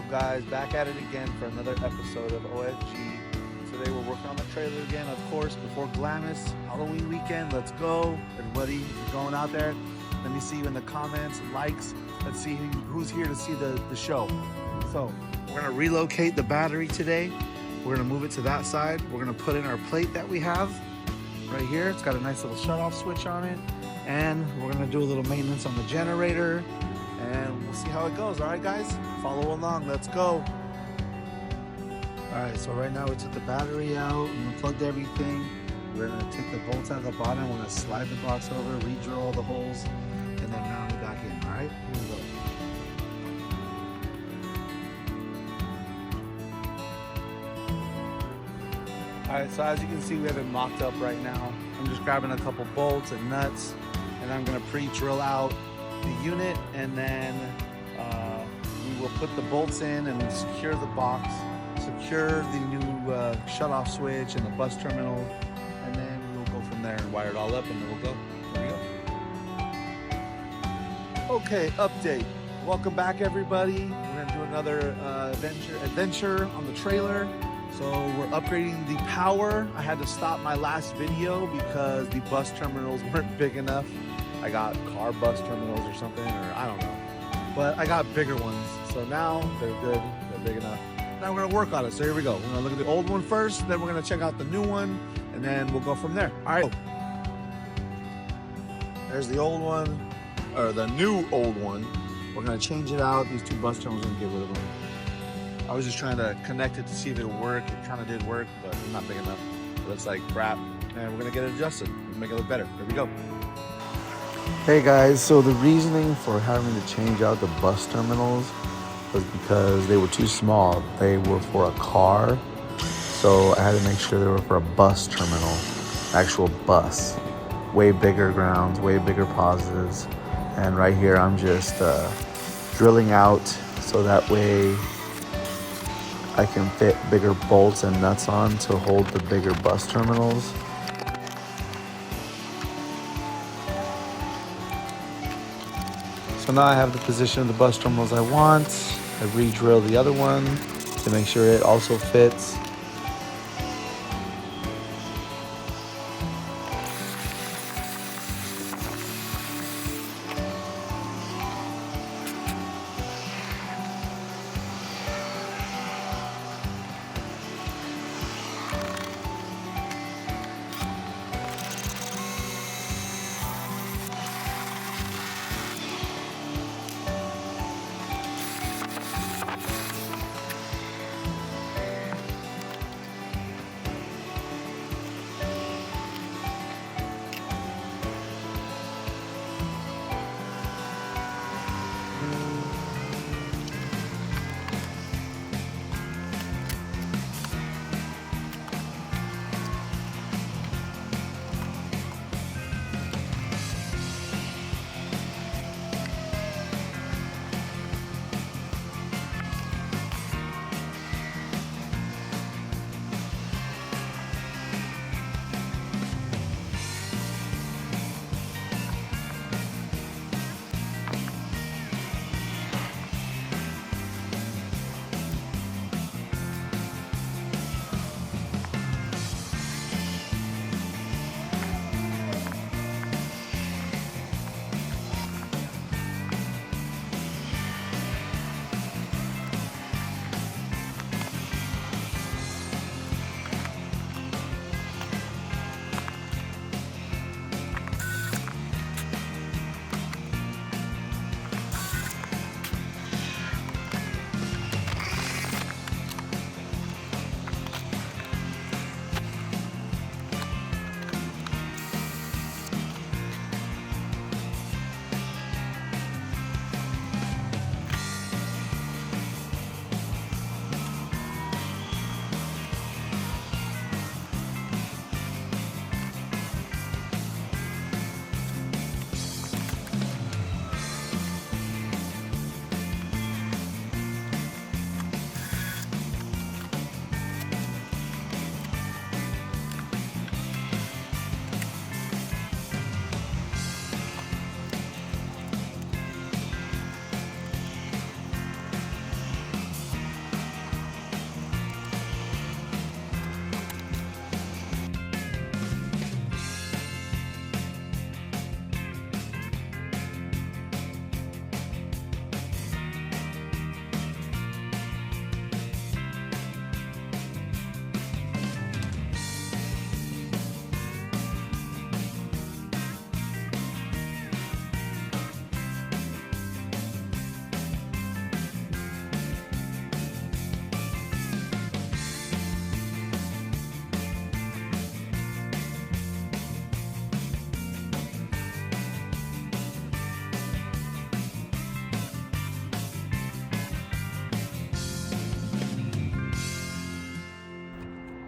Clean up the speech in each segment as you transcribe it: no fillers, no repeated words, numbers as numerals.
up, guys? Back at it again for another episode of OFG. Today we're working on the trailer again, of course, before Glamis Halloween weekend. Let's go. Everybody, if you're going out there, let me see you in the comments, likes. Let's see who's here to see the show. So we're gonna relocate the battery today. We're gonna move it to that side. We're gonna put in our plate that we have right here. It's got a nice little shut-off switch on it. And we're gonna do a little maintenance on the generator. And we'll see how it goes. All right, guys, follow along. Let's go. All right, so right now we took the battery out and unplugged everything. We're gonna take the bolts out of the bottom. We're gonna slide the box over, re-drill all the holes, and then mount it back in. All right, here we go. All right, so as you can see, we have it mocked up right now. I'm just grabbing a couple bolts and nuts, and I'm gonna pre-drill out the unit, and then we will put the bolts in and secure the box, secure the new shut-off switch and the bus terminal, and then we'll go from there and wire it all up, and then we'll go. There we go. Okay, update. Welcome back, everybody. We're gonna do another adventure on the trailer. So we're upgrading the power. I had to stop my last video because the bus terminals weren't big enough. I got car bus terminals or something, or I don't know. But I got bigger ones. So now they're good, they're big enough. Now we're gonna work on it. So here we go. We're gonna look at the old one first, then we're gonna check out the new one, and then we'll go from there. All right. There's the old one, or the new old one. We're gonna change it out. These two bus terminals, we're gonna get rid of them. I was just trying to connect it to see if it would work. It kind of did work, but it's not big enough. It looks like crap, and we're gonna get it adjusted. Make it look better. Here we go. Hey guys, so the reasoning for having to change out the bus terminals was because they were too small. They were for a car, so I had to make sure they were for a bus terminal, actual bus. Way bigger grounds, way bigger positives. And right here, I'm just drilling out so that way I can fit bigger bolts and nuts on to hold the bigger bus terminals. So now I have the position of the bus terminals I want. I re-drill the other one to make sure it also fits.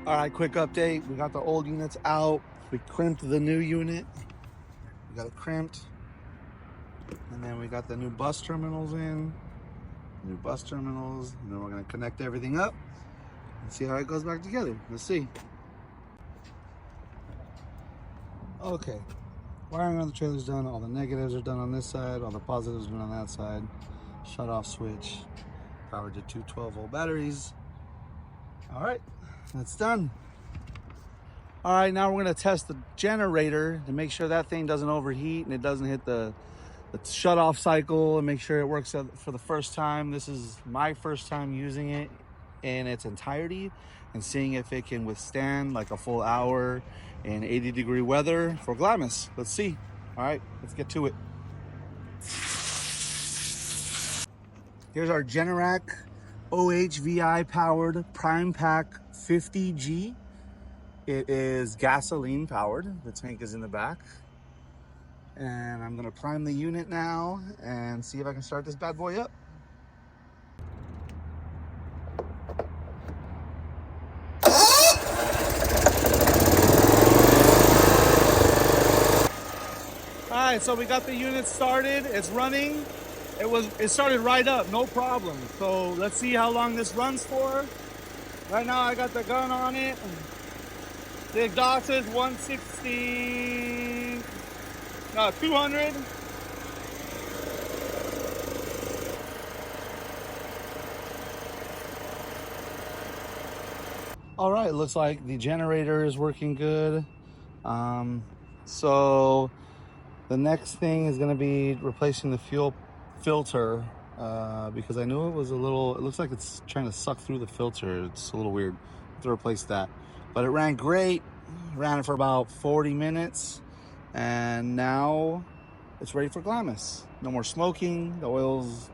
All right, quick update. We got the old units out. We crimped the new unit. We got it crimped. And then we got the new bus terminals in. New bus terminals. And then we're gonna connect everything up and see how it goes back together. Let's see. Okay. Wiring on the trailer's done. All the negatives are done on this side. All the positives are done on that side. Shut off switch. Powered to two 12-volt batteries. All right, that's done. All right, now we're gonna test the generator to make sure that thing doesn't overheat and it doesn't hit the shut off cycle, and make sure it works for the first time. This is my first time using it in its entirety and seeing if it can withstand like a full hour in 80-degree weather for Glamis. Let's see. All right, let's get to it. Here's our Generac OHVI powered Prime Pack 50G. It is gasoline powered. The tank is in the back. And I'm gonna prime the unit now and see if I can start this bad boy up. All right, so we got the unit started. It's running. It started right up, no problem. So let's see how long this runs for. Right now I got the gun on it. The exhaust is 160, no, 200. All right, looks like the generator is working good. So the next thing is gonna be replacing the fuel filter because I knew it was it looks like it's trying to suck through the filter. It's a little weird. To replace that. But it ran great. Ran it for about 40 minutes. And now it's ready for Glamis. No more smoking. The oil's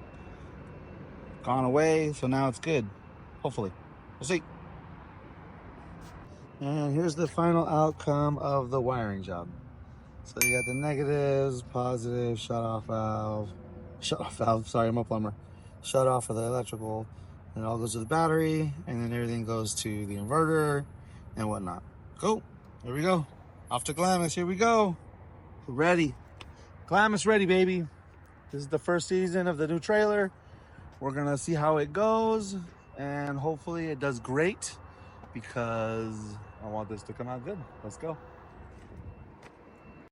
gone away. So now it's good. Hopefully. We'll see. And here's the final outcome of the wiring job. So you got the negatives, positive, shut off valve, sorry, I'm a plumber. Shut off for the electrical, and it all goes to the battery, and then everything goes to the inverter and whatnot. Cool, here we go. Off to Glamis, here we go. We're ready. Glamis ready, baby. This is the first season of the new trailer. We're gonna see how it goes, and hopefully it does great because I want this to come out good. Let's go.